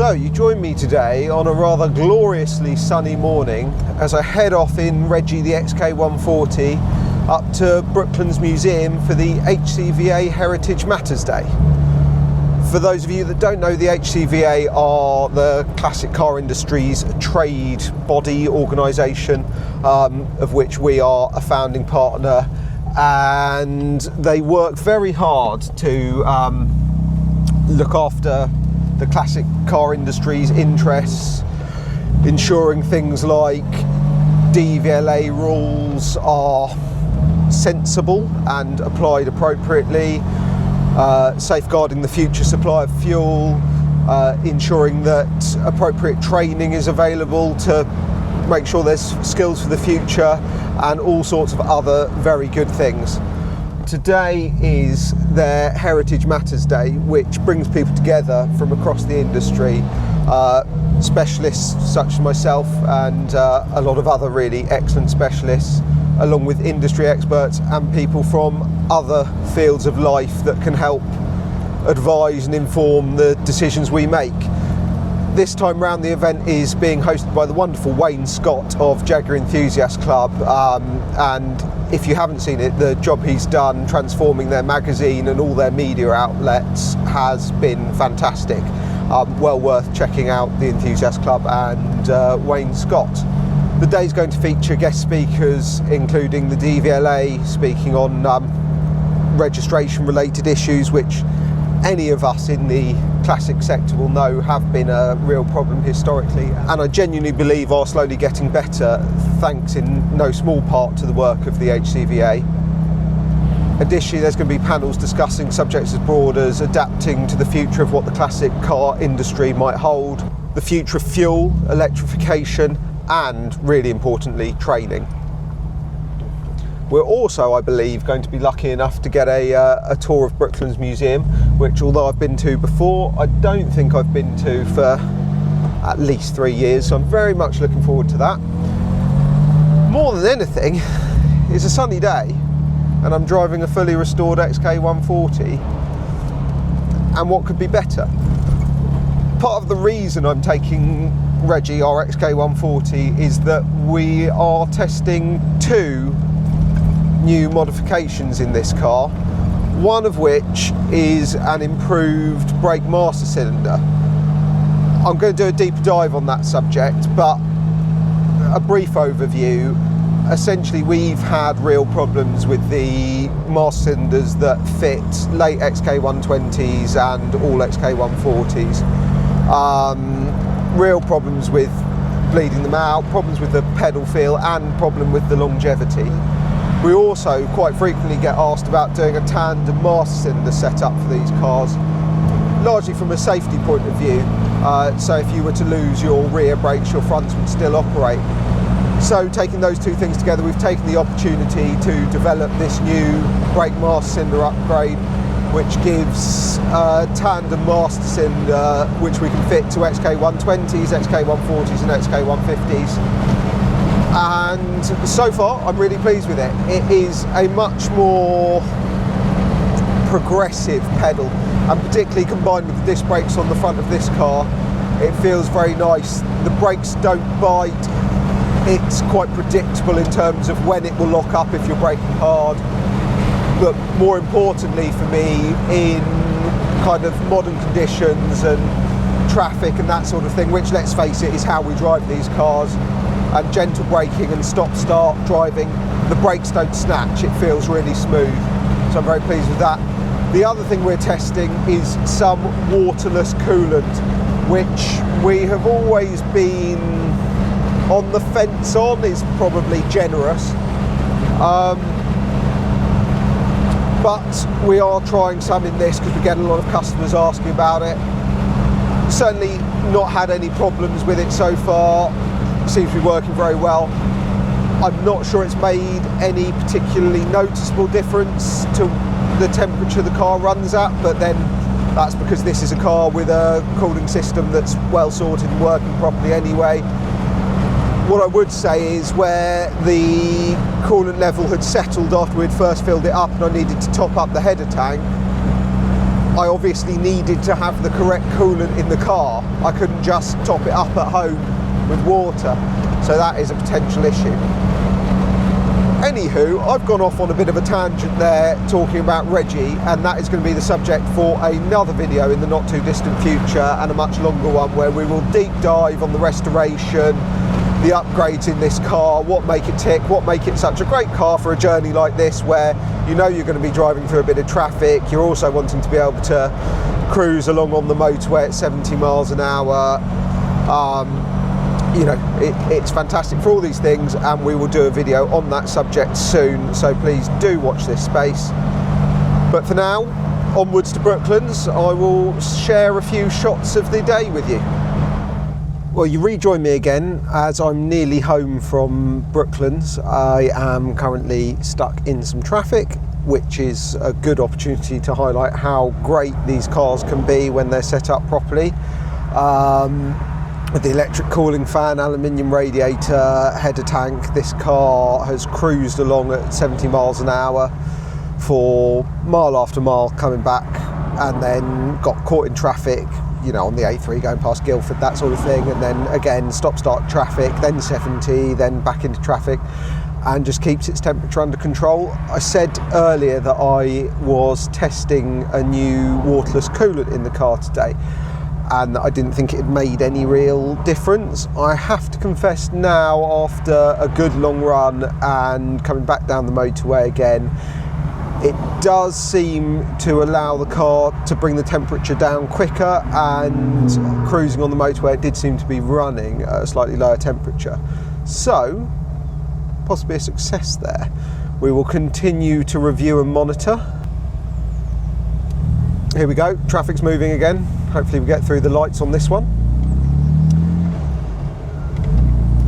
So you join me today on a rather gloriously sunny morning as I head off in Reggie the XK140 up to Brooklands Museum for the HCVA Heritage Matters Day. For those of you that don't know, the HCVA are the classic car industry's trade body organisation, of which we are a founding partner, and they work very hard to look after the classic car industry's interests, ensuring things like DVLA rules are sensible and applied appropriately, safeguarding the future supply of fuel, ensuring that appropriate training is available to make sure there's skills for the future, and all sorts of other very good things. Today is their Heritage Matters Day, which brings people together from across the industry, specialists such as myself and a lot of other really excellent specialists, along with industry experts and people from other fields of life that can help advise and inform the decisions we make. This time round, the event is being hosted by the wonderful Wayne Scott of Jaguar Enthusiast Club, and if you haven't seen it, the job he's done transforming their magazine and all their media outlets has been fantastic. Well worth checking out the Enthusiast Club and Wayne Scott. The day's going to feature guest speakers, including the DVLA speaking on registration related issues, which any of us in the classic sector will know have been a real problem historically, and I genuinely believe are slowly getting better, thanks in no small part to the work of the HCVA. Additionally, there's going to be panels discussing subjects as broad as adapting to the future of what the classic car industry might hold, the future of fuel, electrification, and really importantly, training. We're also, I believe, going to be lucky enough to get a tour of Brooklands Museum, which, although I've been to before, I don't think I've been to for at least 3 years, so I'm very much looking forward to that. More than anything, it's a sunny day, and I'm driving a fully restored XK140, and what could be better? Part of the reason I'm taking Reggie, our XK140, is that we are testing two new modifications in this car, one of which is an improved brake master cylinder. I'm going to do a deeper dive on that subject, but a brief overview. Essentially, we've had real problems with the master cylinders that fit late XK120s and all XK140s. Real problems with bleeding them out, problems with the pedal feel, and problem with the longevity. We also quite frequently get asked about doing a tandem master cylinder setup for these cars, largely from a safety point of view. So if you were to lose your rear brakes, your fronts would still operate. So taking those two things together, we've taken the opportunity to develop this new brake master cylinder upgrade, which gives a tandem master cylinder which we can fit to XK120s, XK140s and XK150s. And so far I'm really pleased with it. It is a much more progressive pedal, and particularly combined with the disc brakes on the front of this car, it feels very nice. The brakes don't bite, it's quite predictable in terms of when it will lock up if you're braking hard. But more importantly for me, in kind of modern conditions and traffic and that sort of thing, which, let's face it, is how we drive these cars, and gentle braking and stop-start driving, the brakes don't snatch, it feels really smooth. So I'm very pleased with that. The other thing we're testing is some waterless coolant, which we have always been on the fence on, is probably generous. But we are trying some in this because we get a lot of customers asking about it. Certainly not had any problems with it so far. Seems to be working very well. I'm not sure it's made any particularly noticeable difference to the temperature the car runs at, but then that's because this is a car with a cooling system that's well sorted and working properly anyway. What I would say is where the coolant level had settled after we'd first filled it up and I needed to top up the header tank, I obviously needed to have the correct coolant in the car. I couldn't just top it up at home with water, so that is a potential issue. Anywho, I've gone off on a bit of a tangent there talking about Reggie, and that is going to be the subject for another video in the not too distant future, and a much longer one where we will deep dive on the restoration, the upgrades in this car, what make it tick, what make it such a great car for a journey like this, where you know you're going to be driving through a bit of traffic, you're also wanting to be able to cruise along on the motorway at 70 miles an hour. You know, it's fantastic for all these things, and we will do a video on that subject soon, so please do watch this space. But for now, onwards to Brooklands. I will share a few shots of the day with you. Well, you rejoin me again as I'm nearly home from Brooklands. I am currently stuck in some traffic, which is a good opportunity to highlight how great these cars can be when they're set up properly. With the electric cooling fan, aluminium radiator, header tank, this car has cruised along at 70 miles an hour for mile after mile coming back, and then got caught in traffic, you know, on the A3 going past Guildford, that sort of thing, and then again stop-start traffic, then 70, then back into traffic, and just keeps its temperature under control. I said earlier that I was testing a new waterless coolant in the car today, and I didn't think it had made any real difference. I have to confess now, after a good long run and coming back down the motorway again, it does seem to allow the car to bring the temperature down quicker, and cruising on the motorway it did seem to be running at a slightly lower temperature. So, possibly a success there. We will continue to review and monitor. Here we go, traffic's moving again. Hopefully we get through the lights on this one.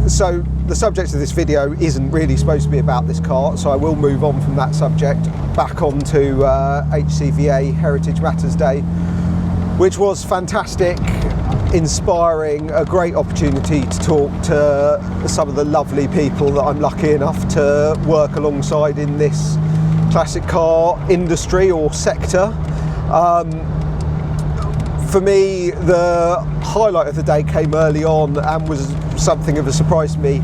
So the subject of this video isn't really supposed to be about this car, so I will move on from that subject back onto HCVA Heritage Matters Day, which was fantastic, inspiring, a great opportunity to talk to some of the lovely people that I'm lucky enough to work alongside in this classic car industry or sector. For me, the highlight of the day came early on and was something of a surprise to me.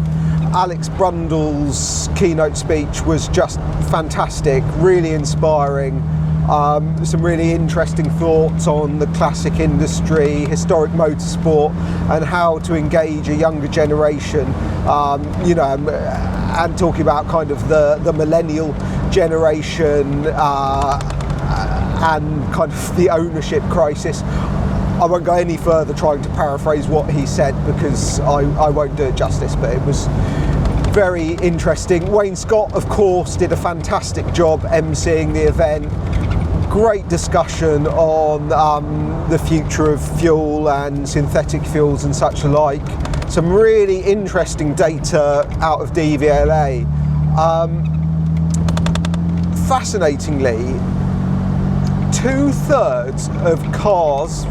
Alex Brundle's keynote speech was just fantastic, really inspiring. Some really interesting thoughts on the classic industry, historic motorsport, and how to engage a younger generation, you know, and talking about kind of the millennial generation and kind of the ownership crisis. I won't go any further trying to paraphrase what he said, because I won't do it justice, but it was very interesting. Wayne Scott, of course, did a fantastic job emceeing the event. Great discussion on the future of fuel and synthetic fuels and such alike. Some really interesting data out of DVLA. Fascinatingly, 2/3 of cars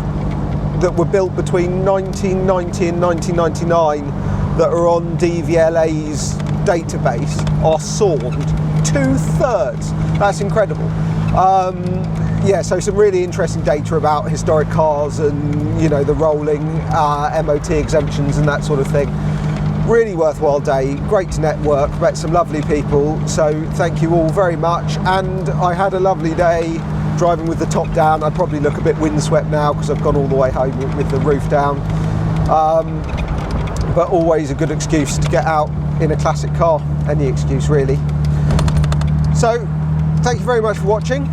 that were built between 1990 and 1999 that are on DVLA's database are SORMed. 2/3! That's incredible. Yeah, so some really interesting data about historic cars and, you know, the rolling MOT exemptions and that sort of thing. Really worthwhile day, great to network, met some lovely people, so thank you all very much. And I had a lovely day driving with the top down. I probably look a bit windswept now because I've gone all the way home with the roof down. But always a good excuse to get out in a classic car, any excuse really. So, thank you very much for watching.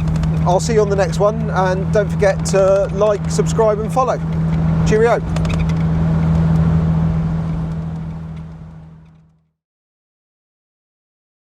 I'll see you on the next one, and don't forget to like, subscribe and follow. Cheerio.